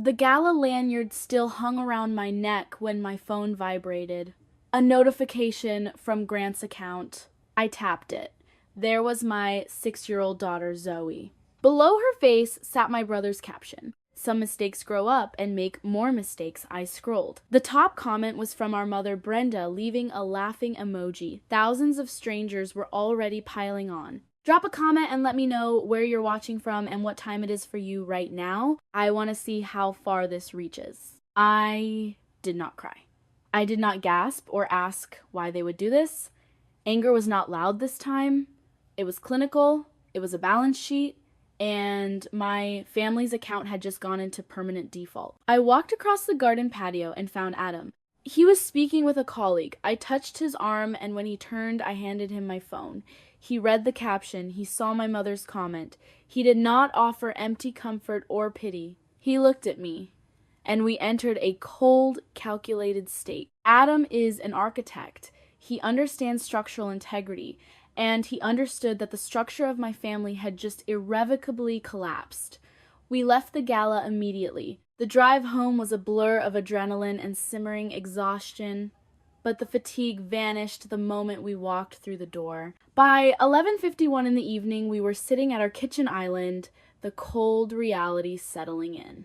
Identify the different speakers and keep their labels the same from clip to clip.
Speaker 1: The gala lanyard still hung around my neck when my phone vibrated. A notification from Grant's account. I tapped it. There was my 6-year-old daughter, Zoe. Below her face sat my brother's caption. Some mistakes grow up and make more mistakes, I scrolled. The top comment was from our mother, Brenda, leaving a laughing emoji. Thousands of strangers were already piling on. Drop a comment and let me know where you're watching from and what time it is for you right now. I want to see how far this reaches. I did not cry. I did not gasp or ask why they would do this. Anger was not loud this time. It was clinical. It was a balance sheet. And my family's account had just gone into permanent default. I walked across the garden patio and found Adam. He was speaking with a colleague. I touched his arm, and when he turned, I handed him my phone. He read the caption. He saw my mother's comment. He did not offer empty comfort or pity. He looked at me, and we entered a cold, calculated state. Adam is an architect. He understands structural integrity, and he understood that the structure of my family had just irrevocably collapsed. We left the gala immediately. The drive home was a blur of adrenaline and simmering exhaustion, but the fatigue vanished the moment we walked through the door. By 11:51 in the evening, we were sitting at our kitchen island, the cold reality settling in.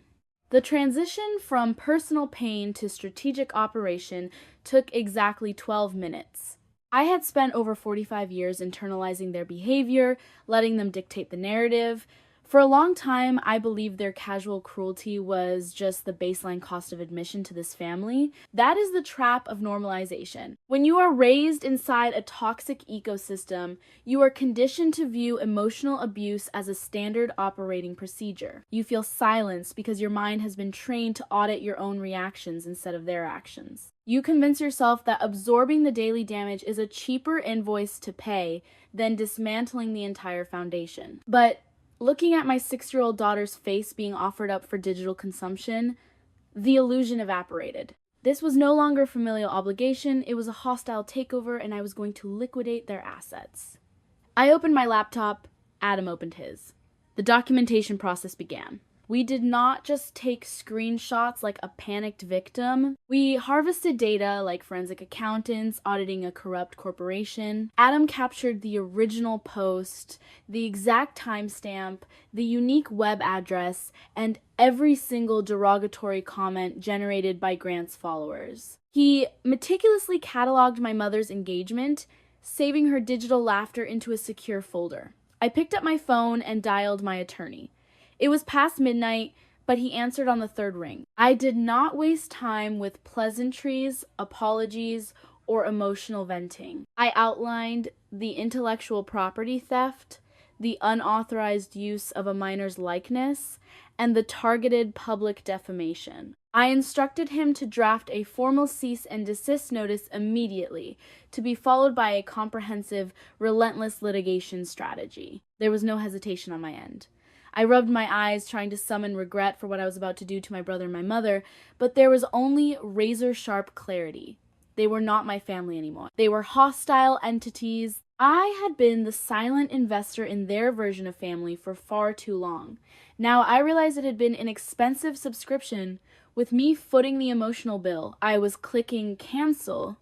Speaker 1: The transition from personal pain to strategic operation took exactly 12 minutes. I had spent over 45 years internalizing their behavior, letting them dictate the narrative. For a long time, I believed their casual cruelty was just the baseline cost of admission to this family. That is the trap of normalization. When you are raised inside a toxic ecosystem, you are conditioned to view emotional abuse as a standard operating procedure. You feel silenced because your mind has been trained to audit your own reactions instead of their actions. You convince yourself that absorbing the daily damage is a cheaper invoice to pay than dismantling the entire foundation. But looking at my 6-year-old daughter's face being offered up for digital consumption, the illusion evaporated. This was no longer familial obligation, it was a hostile takeover, and I was going to liquidate their assets. I opened my laptop, Adam opened his. The documentation process began. We did not just take screenshots like a panicked victim. We harvested data like forensic accountants auditing a corrupt corporation. Adam captured the original post, the exact timestamp, the unique web address, and every single derogatory comment generated by Grant's followers. He meticulously cataloged my mother's engagement, saving her digital laughter into a secure folder. I picked up my phone and dialed my attorney. It was past midnight, but he answered on the third ring. I did not waste time with pleasantries, apologies, or emotional venting. I outlined the intellectual property theft, the unauthorized use of a minor's likeness, and the targeted public defamation. I instructed him to draft a formal cease and desist notice immediately, to be followed by a comprehensive, relentless litigation strategy. There was no hesitation on my end. I rubbed my eyes, trying to summon regret for what I was about to do to my brother and my mother, but there was only razor-sharp clarity. They were not my family anymore. They were hostile entities. I had been the silent investor in their version of family for far too long. Now I realized it had been an expensive subscription, with me footing the emotional bill. I was clicking cancel,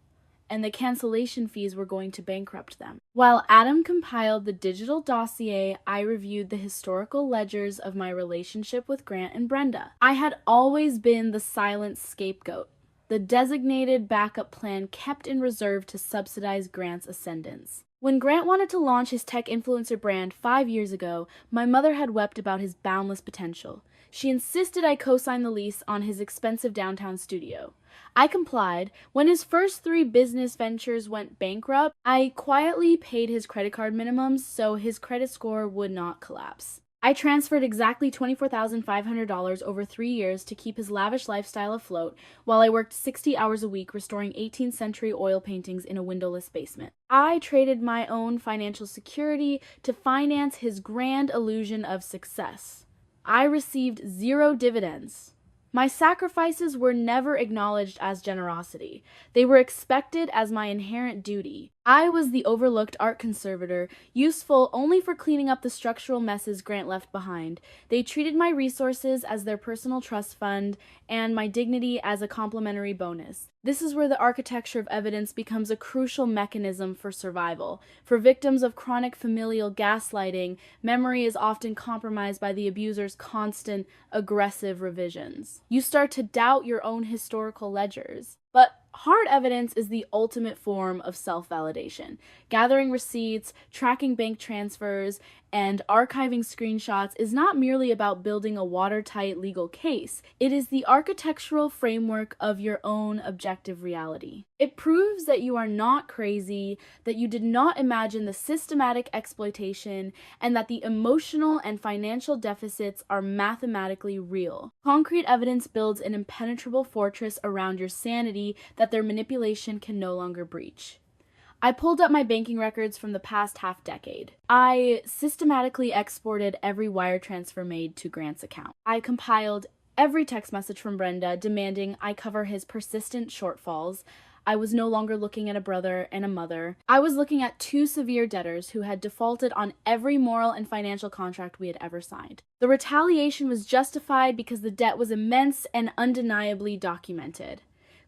Speaker 1: and the cancellation fees were going to bankrupt them. While Adam compiled the digital dossier, I reviewed the historical ledgers of my relationship with Grant and Brenda. I had always been the silent scapegoat, the designated backup plan kept in reserve to subsidize Grant's ascendance. When Grant wanted to launch his tech influencer brand 5 years ago, my mother had wept about his boundless potential. She insisted I co-sign the lease on his expensive downtown studio. I complied. When his first 3 business ventures went bankrupt, I quietly paid his credit card minimums so his credit score would not collapse. I transferred exactly $24,500 over 3 years to keep his lavish lifestyle afloat while I worked 60 hours a week restoring 18th century oil paintings in a windowless basement. I traded my own financial security to finance his grand illusion of success. I received 0 dividends. My sacrifices were never acknowledged as generosity. They were expected as my inherent duty. I was the overlooked art conservator, useful only for cleaning up the structural messes Grant left behind. They treated my resources as their personal trust fund and my dignity as a complimentary bonus. This is where the architecture of evidence becomes a crucial mechanism for survival. For victims of chronic familial gaslighting, memory is often compromised by the abuser's constant, aggressive revisions. You start to doubt your own historical ledgers. But hard evidence is the ultimate form of self-validation. Gathering receipts, tracking bank transfers, and archiving screenshots is not merely about building a watertight legal case. It is the architectural framework of your own objective reality. It proves that you are not crazy, that you did not imagine the systematic exploitation, and that the emotional and financial deficits are mathematically real. Concrete evidence builds an impenetrable fortress around your sanity that their manipulation can no longer breach. I pulled up my banking records from the past half-decade. I systematically exported every wire transfer made to Grant's account. I compiled every text message from Brenda demanding I cover his persistent shortfalls. I was no longer looking at a brother and a mother. I was looking at two severe debtors who had defaulted on every moral and financial contract we had ever signed. The retaliation was justified because the debt was immense and undeniably documented.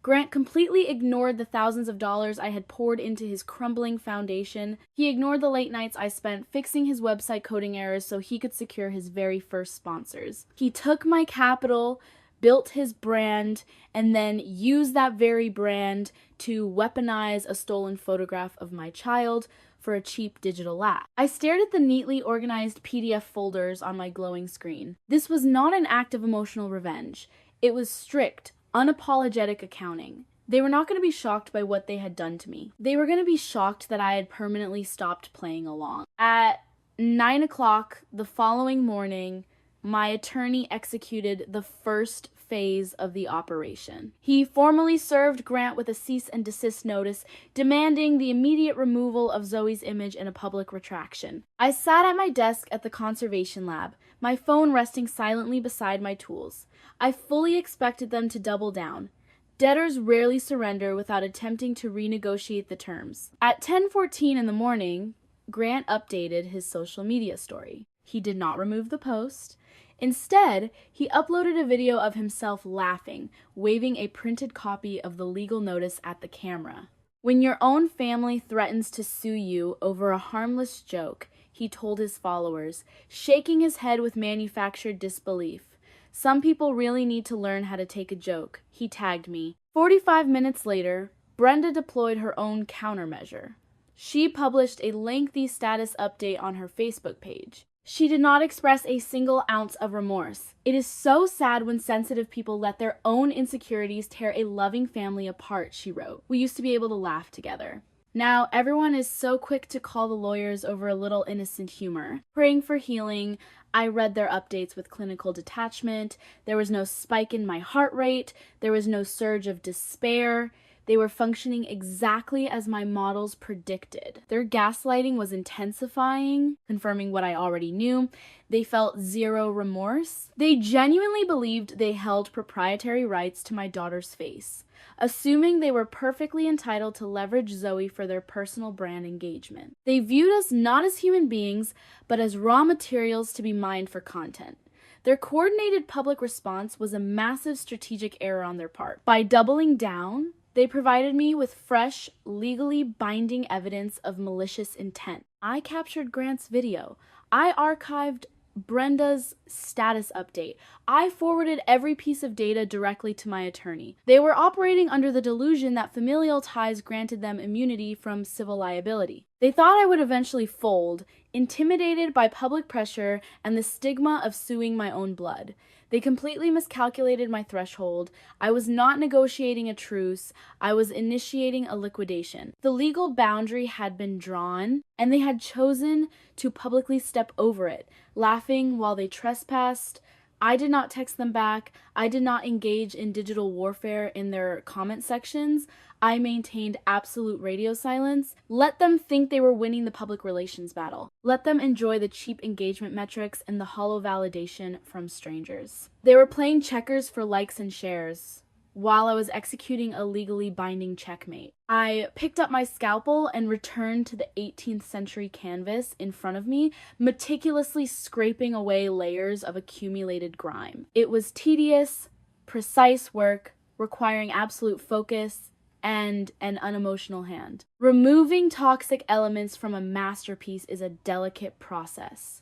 Speaker 1: Grant completely ignored the thousands of dollars I had poured into his crumbling foundation. He ignored the late nights I spent fixing his website coding errors so he could secure his very first sponsors. He took my capital, built his brand, and then used that very brand to weaponize a stolen photograph of my child for a cheap digital laugh. I stared at the neatly organized PDF folders on my glowing screen. This was not an act of emotional revenge. It was strict, unapologetic accounting. They were not going to be shocked by what they had done to me. They were going to be shocked that I had permanently stopped playing along. At 9 o'clock the following morning, my attorney executed the first phase of the operation. He formally served Grant with a cease and desist notice, demanding the immediate removal of Zoe's image and a public retraction. I sat at my desk at the conservation lab, my phone resting silently beside my tools. I fully expected them to double down. Debtors rarely surrender without attempting to renegotiate the terms. At 10:14 in the morning, Grant updated his social media story. He did not remove the post. Instead, he uploaded a video of himself laughing, waving a printed copy of the legal notice at the camera. When your own family threatens to sue you over a harmless joke, he told his followers, shaking his head with manufactured disbelief. Some people really need to learn how to take a joke. He tagged me. 45 minutes later, Brenda deployed her own countermeasure. She published a lengthy status update on her Facebook page. She did not express a single ounce of remorse. It is so sad when sensitive people let their own insecurities tear a loving family apart, she wrote. We used to be able to laugh together. Now, everyone is so quick to call the lawyers over a little innocent humor. Praying for healing, I read their updates with clinical detachment. There was no spike in my heart rate. There was no surge of despair. They were functioning exactly as my models predicted. Their gaslighting was intensifying, confirming what I already knew. They felt zero remorse. They genuinely believed they held proprietary rights to my daughter's face, assuming they were perfectly entitled to leverage Zoe for their personal brand engagement. They viewed us not as human beings, but as raw materials to be mined for content. Their coordinated public response was a massive strategic error on their part. By doubling down, they provided me with fresh, legally binding evidence of malicious intent. I captured Grant's video. I archived Brenda's status update. I forwarded every piece of data directly to my attorney. They were operating under the delusion that familial ties granted them immunity from civil liability. They thought I would eventually fold, intimidated by public pressure and the stigma of suing my own blood. They completely miscalculated my threshold. I was not negotiating a truce. I was initiating a liquidation. The legal boundary had been drawn, and they had chosen to publicly step over it, laughing while they trespassed. I did not text them back. I did not engage in digital warfare in their comment sections. I maintained absolute radio silence. Let them think they were winning the public relations battle. Let them enjoy the cheap engagement metrics and the hollow validation from strangers. They were playing checkers for likes and shares. while I was executing a legally binding checkmate. I picked up my scalpel and returned to the 18th century canvas in front of me, meticulously scraping away layers of accumulated grime. It was tedious, precise work, requiring absolute focus and an unemotional hand. Removing toxic elements from a masterpiece is a delicate process.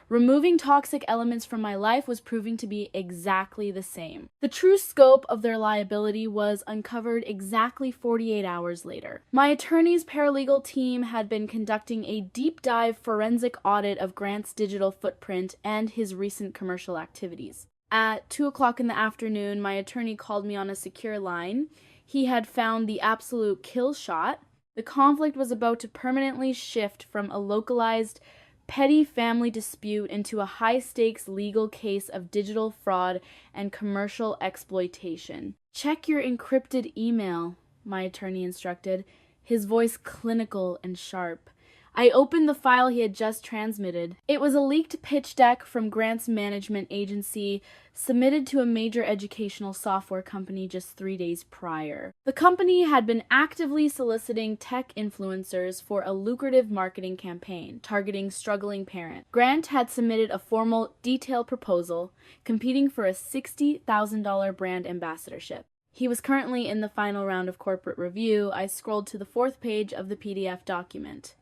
Speaker 1: Removing toxic elements from my life was proving to be exactly the same. The true scope of their liability was uncovered exactly 48 hours later. My attorney's paralegal team had been conducting a deep dive forensic audit of Grant's digital footprint and his recent commercial activities. At 2 o'clock in the afternoon, my attorney called me on a secure line. He had found the absolute kill shot. The conflict was about to permanently shift from a localized petty family dispute into a high-stakes legal case of digital fraud and commercial exploitation. "Check your encrypted email," my attorney instructed, his voice clinical and sharp. I opened the file he had just transmitted. It was a leaked pitch deck from Grant's management agency, submitted to a major educational software company just 3 days prior. The company had been actively soliciting tech influencers for a lucrative marketing campaign targeting struggling parents. Grant had submitted a formal, detailed proposal, competing for a $60,000 brand ambassadorship. He was currently in the final round of corporate review. I scrolled to the 4th page of the PDF document.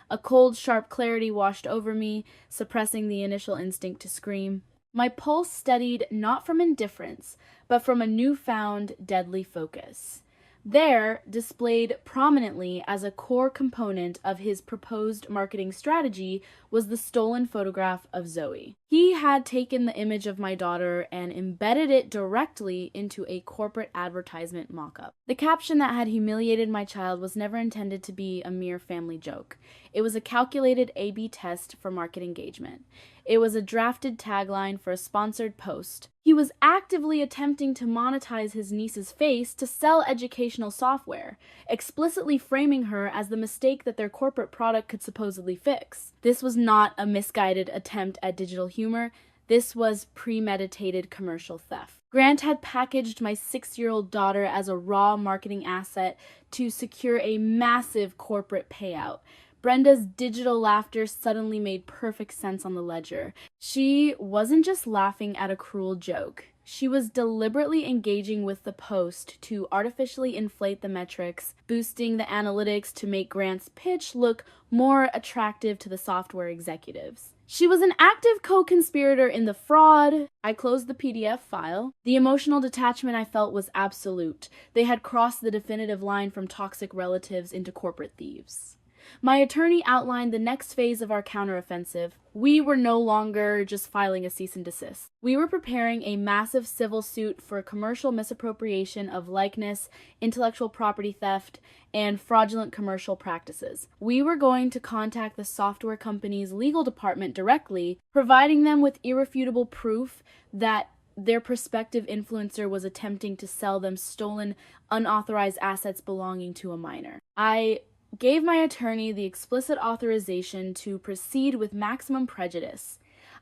Speaker 1: A cold, sharp clarity washed over me, suppressing the initial instinct to scream. My pulse steadied not from indifference, but from a newfound, deadly focus. There, displayed prominently as a core component of his proposed marketing strategy, was the stolen photograph of Zoe. He had taken the image of my daughter and embedded it directly into a corporate advertisement mock-up. The caption that had humiliated my child was never intended to be a mere family joke. It was a calculated A/B test for market engagement. It was a drafted tagline for a sponsored post. He was actively attempting to monetize his niece's face to sell educational software, explicitly framing her as the mistake that their corporate product could supposedly fix. This was not a misguided attempt at digital humor. This was premeditated commercial theft. Grant had packaged my 6-year-old daughter as a raw marketing asset to secure a massive corporate payout. Brenda's digital laughter suddenly made perfect sense on the ledger. She wasn't just laughing at a cruel joke. She was deliberately engaging with the post to artificially inflate the metrics, boosting the analytics to make Grant's pitch look more attractive to the software executives. She was an active co-conspirator in the fraud. I closed the PDF file. The emotional detachment I felt was absolute. They had crossed the definitive line from toxic relatives into corporate thieves. My attorney outlined the next phase of our counteroffensive. We were no longer just filing a cease and desist. We were preparing a massive civil suit for commercial misappropriation of likeness, intellectual property theft, and fraudulent commercial practices. We were going to contact the software company's legal department directly, providing them with irrefutable proof that their prospective influencer was attempting to sell them stolen, unauthorized assets belonging to a minor. I gave my attorney the explicit authorization to proceed with maximum prejudice.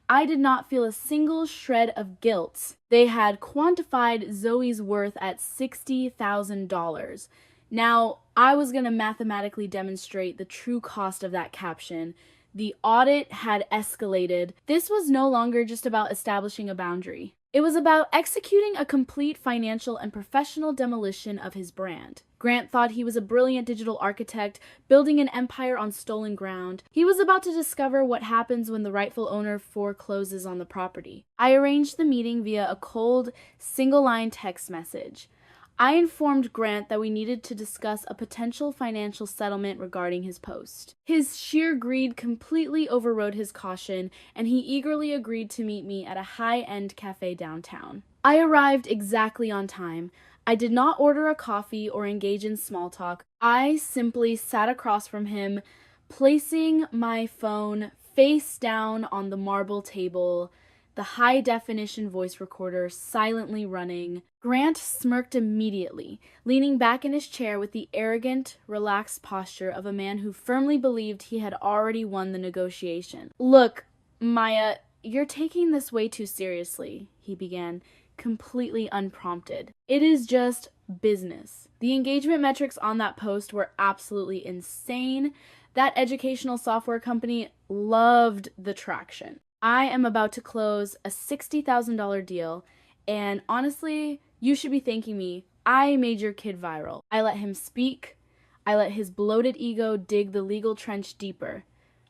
Speaker 1: I did not feel a single shred of guilt. They had quantified Zoe's worth at $60,000. Now, I was going to mathematically demonstrate the true cost of that caption. The audit had escalated. This was no longer just about establishing a boundary. It was about executing a complete financial and professional demolition of his brand. Grant thought he was a brilliant digital architect, building an empire on stolen ground. He was about to discover what happens when the rightful owner forecloses on the property. I arranged the meeting via a cold, single-line text message. I informed Grant that we needed to discuss a potential financial settlement regarding his post. His sheer greed completely overrode his caution, and he eagerly agreed to meet me at a high-end cafe downtown. I arrived exactly on time. I did not order a coffee or engage in small talk. I simply sat across from him, placing my phone face down on the marble table, the high-definition voice recorder silently running. Grant smirked immediately, leaning back in his chair with the arrogant, relaxed posture of a man who firmly believed he had already won the negotiation. "Look, Maya, you're taking this way too seriously," he began. completely unprompted. It is just business. The engagement metrics on that post were absolutely insane. That educational software company loved the traction. I am about to close a $60,000 deal, and honestly, you should be thanking me. I made your kid viral. I let him speak. I let his bloated ego dig the legal trench deeper.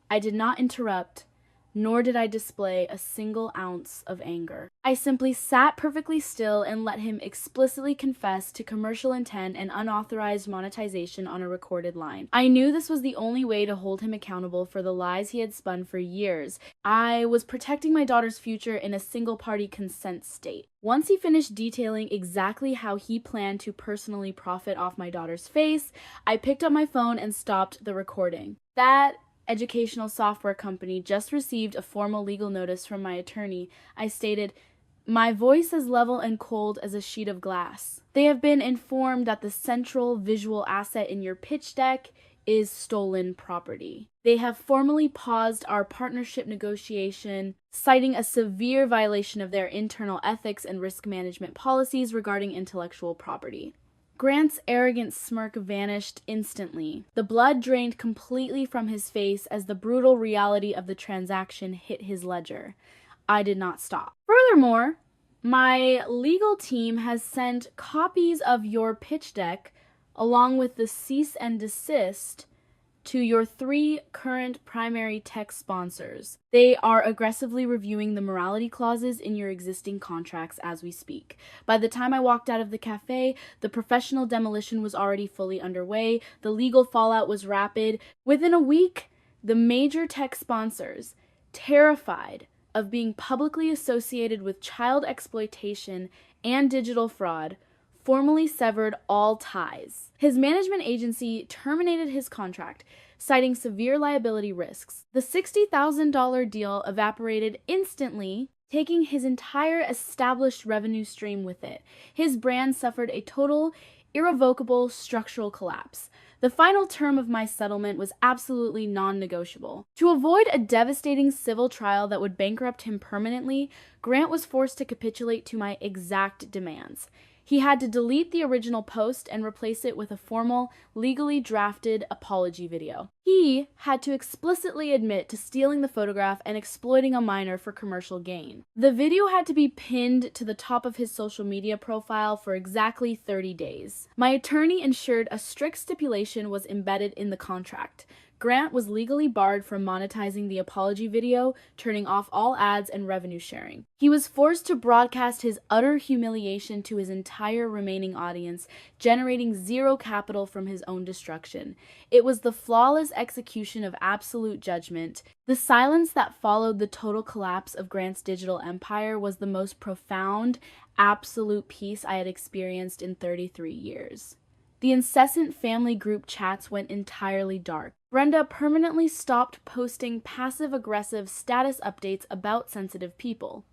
Speaker 1: I did not interrupt, nor did I display a single ounce of anger. I simply sat perfectly still and let him explicitly confess to commercial intent and unauthorized monetization on a recorded line. I knew this was the only way to hold him accountable for the lies he had spun for years. I was protecting my daughter's future in a single-party consent state. Once he finished detailing exactly how he planned to personally profit off my daughter's face, I picked up my phone and stopped the recording. That educational software company just received a formal legal notice from my attorney. I stated, "My voice is level and cold as a sheet of glass. They have been informed that the central visual asset in your pitch deck is stolen property. They have formally paused our partnership negotiation, citing a severe violation of their internal ethics and risk management policies regarding intellectual property." Grant's arrogant smirk vanished instantly. The blood drained completely from his face as the brutal reality of the transaction hit his ledger. I did not stop. Furthermore, my legal team has sent copies of your pitch deck along with the cease and desist to your 3 current primary tech sponsors. They are aggressively reviewing the morality clauses in your existing contracts as we speak. By the time I walked out of the cafe, the professional demolition was already fully underway. The legal fallout was rapid. Within a week, the major tech sponsors, terrified of being publicly associated with child exploitation and digital fraud, formally severed all ties. His management agency terminated his contract, citing severe liability risks. The $60,000 deal evaporated instantly, taking his entire established revenue stream with it. His brand suffered a total, irrevocable structural collapse. The final term of my settlement was absolutely non-negotiable. To avoid a devastating civil trial that would bankrupt him permanently, Grant was forced to capitulate to my exact demands. He had to delete the original post and replace it with a formal, legally drafted apology video. He had to explicitly admit to stealing the photograph and exploiting a minor for commercial gain. The video had to be pinned to the top of his social media profile for exactly 30 days. My attorney ensured a strict stipulation was embedded in the contract. Grant was legally barred from monetizing the apology video, turning off all ads and revenue sharing. He was forced to broadcast his utter humiliation to his entire remaining audience, generating zero capital from his own destruction. It was the flawless execution of absolute judgment. The silence that followed the total collapse of Grant's digital empire was the most profound, absolute peace I had experienced in 33 years. The incessant family group chats went entirely dark. Brenda permanently stopped posting passive-aggressive status updates about sensitive people.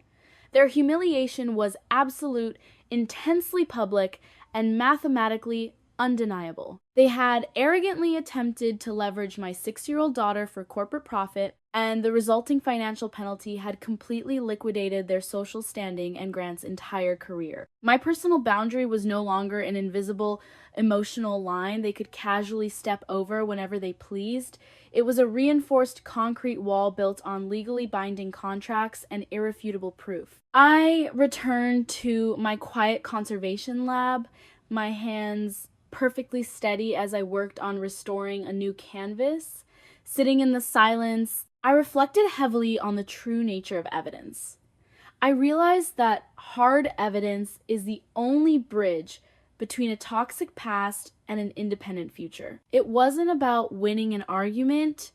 Speaker 1: Their humiliation was absolute, intensely public, and mathematically undeniable. They had arrogantly attempted to leverage my 6-year-old daughter for corporate profit, and the resulting financial penalty had completely liquidated their social standing and Grant's entire career. My personal boundary was no longer an invisible emotional line they could casually step over whenever they pleased. It was a reinforced concrete wall built on legally binding contracts and irrefutable proof. I returned to my quiet conservation lab, my hands perfectly steady as I worked on restoring a new canvas. Sitting in the silence, I reflected heavily on the true nature of evidence. I realized that hard evidence is the only bridge between a toxic past and an independent future. It wasn't about winning an argument.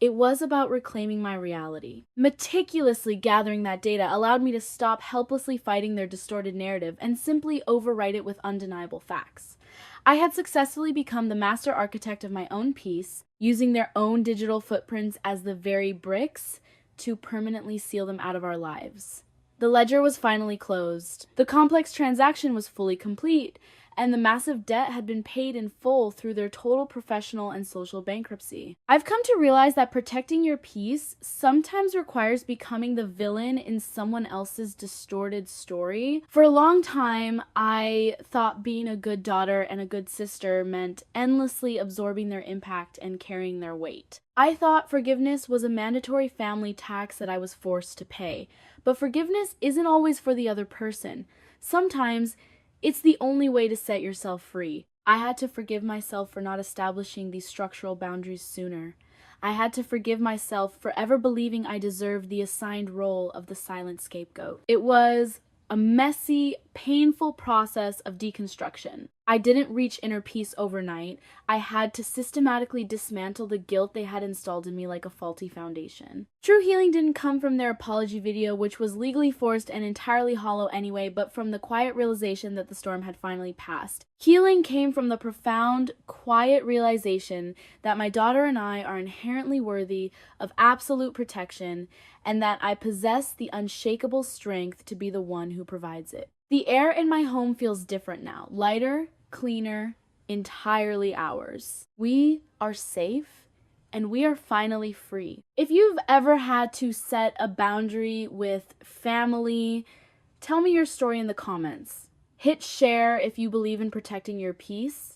Speaker 1: It was about reclaiming my reality. Meticulously gathering that data allowed me to stop helplessly fighting their distorted narrative and simply overwrite it with undeniable facts. I had successfully become the master architect of my own peace, using their own digital footprints as the very bricks to permanently seal them out of our lives. The ledger was finally closed. The complex transaction was fully complete, and the massive debt had been paid in full through their total professional and social bankruptcy. I've come to realize that protecting your peace sometimes requires becoming the villain in someone else's distorted story. For a long time, I thought being a good daughter and a good sister meant endlessly absorbing their impact and carrying their weight. I thought forgiveness was a mandatory family tax that I was forced to pay. But forgiveness isn't always for the other person. Sometimes it's the only way to set yourself free. I had to forgive myself for not establishing these structural boundaries sooner. I had to forgive myself for ever believing I deserved the assigned role of the silent scapegoat. It was a messy, painful process of deconstruction. I didn't reach inner peace overnight. I had to systematically dismantle the guilt they had installed in me like a faulty foundation. True healing didn't come from their apology video, which was legally forced and entirely hollow anyway, but from the quiet realization that the storm had finally passed. Healing came from the profound, quiet realization that my daughter and I are inherently worthy of absolute protection, and that I possess the unshakable strength to be the one who provides it. The air in my home feels different now, lighter, cleaner, entirely ours. We are safe, and we are finally free. If you've ever had to set a boundary with family, tell me your story in the comments. Hit share if you believe in protecting your peace.